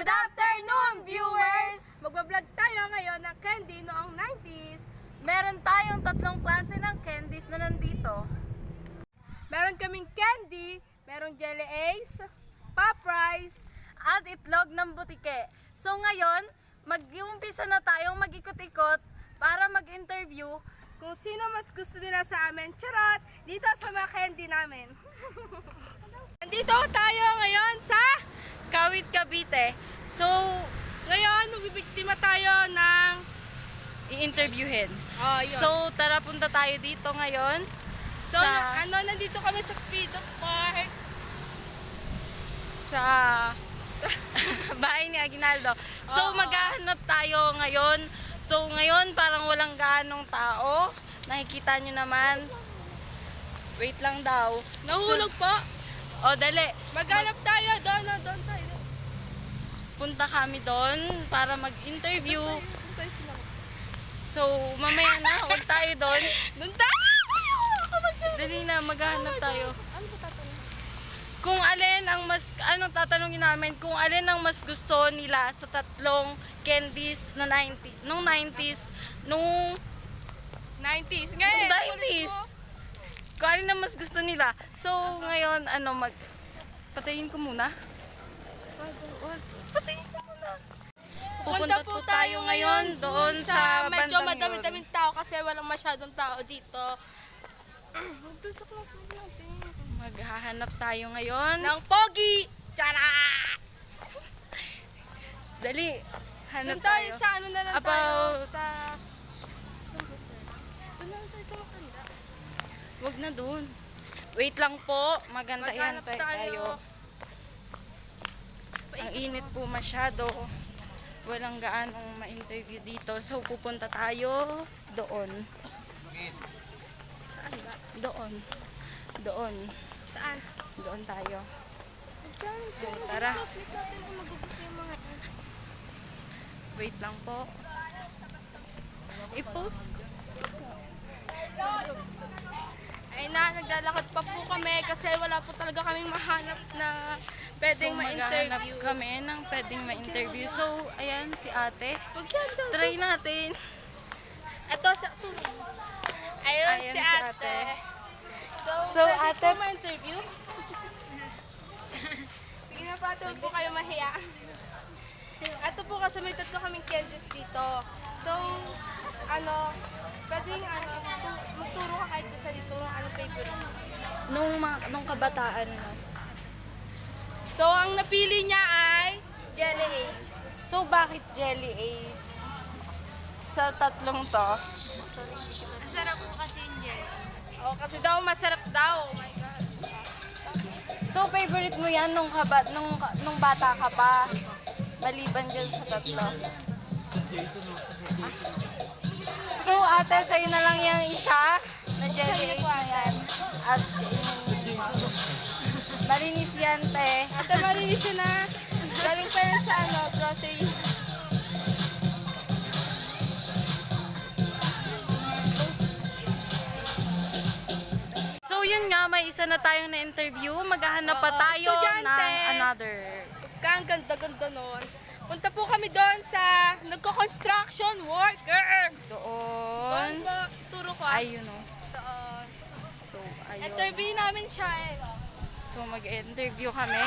Good afternoon, viewers! Magbablog tayo ngayon ng candy noong 90s. Meron tayong tatlong klase ng candies na nandito. Meron kaming candy, merong jelly ace, pop rice, At itlog ng butike. So ngayon, mag-uumpisa na tayong mag-ikot-ikot para mag-interview. kung sino mas gusto nila sa amin. Charot! Dito sa mga candy namin. Nandito tayo ngayon sa... Kawit, Cavite. So, Ngayon, magbibiktima tayo ng... i-interviewin. Oh, yun. So, tara punta tayo dito ngayon. So, nandito kami sa Freedom Park. Sa bahay ni Aguinaldo. So, Oo. maghahanap tayo ngayon. So, ngayon parang walang gaanong tao. Nakikita nyo naman. Wait lang daw. Nahulog po. O, dali. Maghanap tayo. Doon tayo. Punta kami doon para mag-interview. Doon tayo sila. So, mamaya na. Huwag tayo doon. Doon tayo! Dali na, maghahanap tayo. Ano ba tatanungin? Kung alin ang mas, anong tatanungin namin, kung alin ang mas gusto nila sa tatlong candies na 90, nung 90s, nung 90s. Ngayon, 90s. Kung alin ang mas gusto nila. So, ngayon, patayin ko muna. Patayin ko muna. Punta po tayo ngayon doon sa medyo bandang madami-daming tao kasi walang masyadong tao dito. Doon sa classroom natin. Maghahanap tayo ngayon. Ng pogi! Tara! Dali. Hanap Doon tayo tayo. sa ano na lang tayo. About- Sa... Doon lang tayo sa Makanda. Wag na doon. Wait lang po. Maghanap Magantay tayo. Ang init po masyado. Walang gaanong ma-interview dito. So, pupunta tayo doon. Saan ba? Doon. Doon. Saan? Doon tayo. Diyan. So, tara. Classmate natin ay magugusto yung mga... Wait lang po. I-post ko. Ay na, naglalakad pa po kami kasi wala po talaga kaming mahanap na pwedeng So, maghahanap ma-interview. kami ng pwedeng ma-interview. So, ayan si ate. Huwag yan daw. Try natin. Ito sa... Ayun Ayan si si ate. ate. So, So, ate... ate- po ma-interview? Sige na pa, huwag po kayo mahiya. Ito po kasi may tatlo kaming candies dito. So, pwedeng magturo ka kahit isa dito ng favorite. Nung kabataan mo. So, ang napili niya ay jelly ace. So, bakit Jelly Ace? Sa tatlong to? Masarap po kasi yung jelly. Oh, kasi daw masarap daw. Oh my God. So, favorite mo yan nung bata ka pa? Maliban dyan sa tatlo. So, ate, sa'yo na lang yung isa na Jelly Ace na yan. At malinis yan, te. Ate, malinis yun na. Galing pa yan sa grocery. So, yun nga, may isa na tayong na-interview. Maghahanap pa Oo, tayo estudyante. ng another. Ang ganda-ganda nun. Punta po kami doon sa nagko-construction worker. Doon Doon. po, turo ko. Ayun o. Doon. So, ayun. Interview namin siya eh. So, mag-interview kami.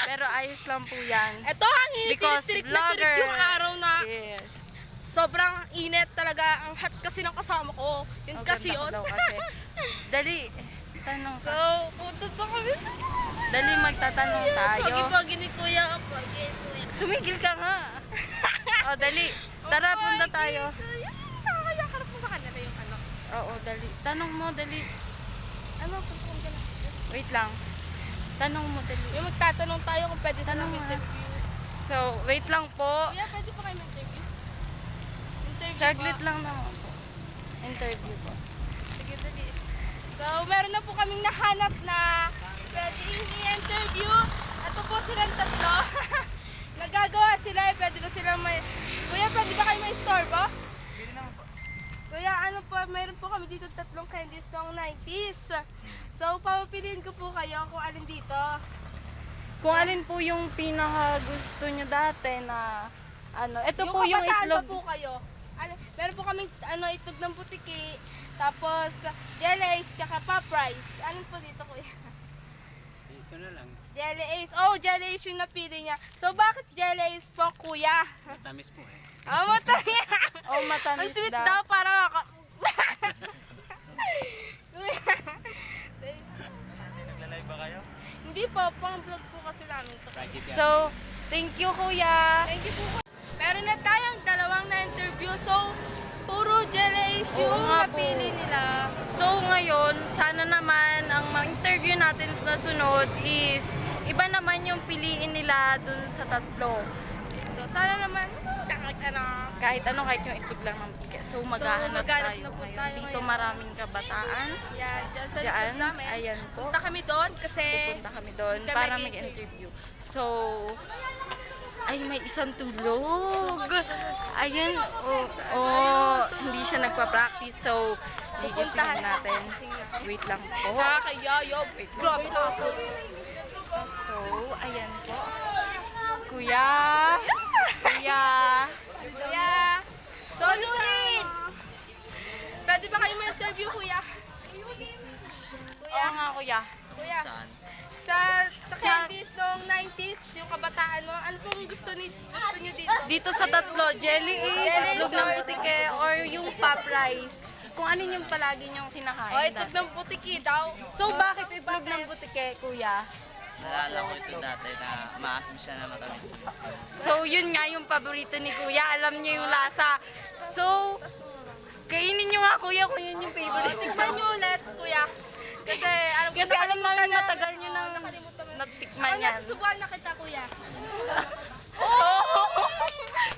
Pero ayos lang po yan. Ito ang init Because tirik vlogger. yung araw na Yes. sobrang init talaga. Ang hot kasi ng kasama ko. Yun Ang kasi ganda ko yun. daw kasi. Dali. Tanong So, ka. punta po kami. Dali magtatanong tayo. Pogi-pogi ni kuya. Pogi kuya. Tumigil ka nga. O, dali. Tara, punta tayo. Nakakayakarap mo sa kanila yung ano. Oo, dali. Tanong mo, dali. Ano, kung ka na. Wait lang. Tanong mo, dali. Yung magtatanong tayo kung pwede sila Tanong mo. interview. So, wait lang po. Kuya, pwede po kayo ma-interview? Interview Saglit po. lang naman po. Interview po. Sige, dali. So, meron na po kaming nahanap na pwedeng i-interview. Ito po silang tatlo. Nagagawa sila eh. Pwede ba silang may... Kuya, pwede ba kayo may store po? Pwede naman po. Kuya, mayroon po kami dito tatlong candies noong 90s. So, papapiliin ko po kayo kung alin dito. Kung alin po yung pinaka gusto nyo dati na ano, ito po yung kabataan itlog. pa po kayo. Meron po kaming itlog ng butiki, tapos jelly ace, tsaka pop rice. Anong po dito kuya? Ito na lang. Jelly ace. Oh, jelly ace yung napili niya. So bakit jelly ace po kuya? Matamis po eh. Oh, matamis. Oh, Ang matamis sweet daw. daw, parang ako. Kuya. Nagla-live ba kayo? Hindi po, pang vlog po kasi namin ito. Budget yan. So, thank you kuya. Thank you po. Meron na tayong dalawang na-interview. So, puro jelly ace Oo yung nga po. napili nila. So ngayon, sana naman ang mga interview natin sa sunod is iba naman yung piliin nila dun sa tatlo. So, sana naman, Kahit yung itlog lang ng bigay. So maghahanap maghanap tayo na po ngayon. tayo Dito ngayon. maraming kabataan. yan, dyan sa Diyan, likod namin. ayan po. Punta kami doon kasi Pupunta kami doon kami para mag-interview. mag-interview. So, ay may isang tulog. Ayan, hindi siya nagpa-practice. So, pupuntahan gigisingin natin. Wait lang po. nakakayayob. Grabe ka ako. So, ayan po. Kuya! Kuya! Kuya! Solurin! Pwede ba kayo ma-interview, kuya? Kuya? Oo nga, kuya. Kuya? Saan? Sa candies noong 90s, yung kabataan mo, ano pong gusto niyo dito? Dito sa tatlo, jelly Jelly ace, itlog ng or- butike, or yung pop rice. Kung ano yung palagi niyong kinakain. O, itlog dati. ng butiki daw. So, bakit itlog ng butike, kuya? Nalala ko ito dati na maasim siya na matamis. So, yun nga yung paborito ni kuya. Alam niyo yung lasa. So, kainin niyo nga, kuya, kung yun yung favorite. Tikman niyo ulit, kuya. Kasi alam ko Kasi alam namin na- matagal niyo nang nakalimutan mo. natikman Ang yan. nasusubukan na kita, kuya. Oh!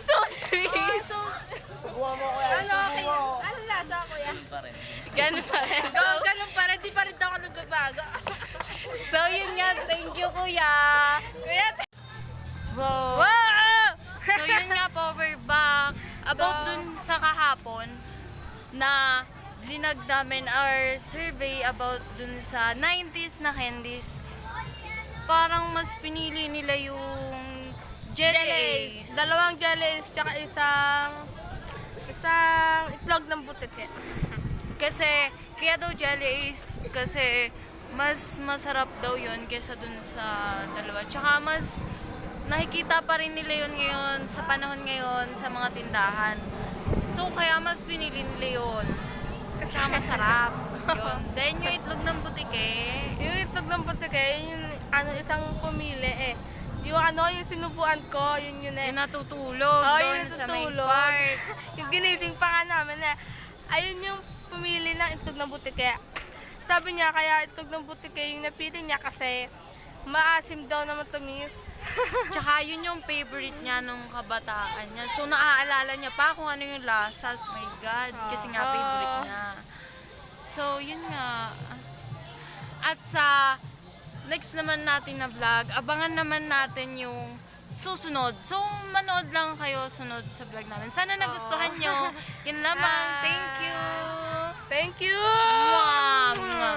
So sweet! So, ano, okay. Ano lasa, kuya? Pa rin. Ganun pa rin. Ganun pa rin, di pa rin daw ako nagbabago. So yun nga, thank you kuya! Kuya, Wow! wow! So yun nga po, we're back. About So- dun sa kahapon na linag namin our survey about dun sa 90s na candies. Parang mas pinili nila yung jelly ace. Dalawang jelly ace, tsaka isang itlog ng butike. Kasi, kaya daw jelly ace, kasi mas masarap daw yun kesa dun sa dalawa. Tsaka mas nakikita pa rin nila yun ngayon, sa panahon ngayon, sa mga tindahan. So, kaya mas pinili nila yun. Kasi masarap. Yun. Then, yung itlog ng butike, Yung itlog ng butike, yung isang pumili eh. Yung yung sinubuan ko, yun eh. yung natutulog Oh, doon yung sa main natutulog. park. Yung ginising pa nga namin eh. Ayun yung pumili ng itlog ng butike. Sabi niya, kaya itlog ng butike yung napili niya kasi maasim daw na matamis. Tsaka yun yung favorite niya nung kabataan niya. So, naaalala niya pa kung ano yung lasa. Oh my God. Kasi nga favorite niya. So, yun nga. At sa next naman natin na vlog, abangan naman natin yung susunod. So, manood lang kayo sunod sa vlog namin. Sana nagustuhan nyo. Yun lamang. Thank you. Thank you! Mwah! Mwah!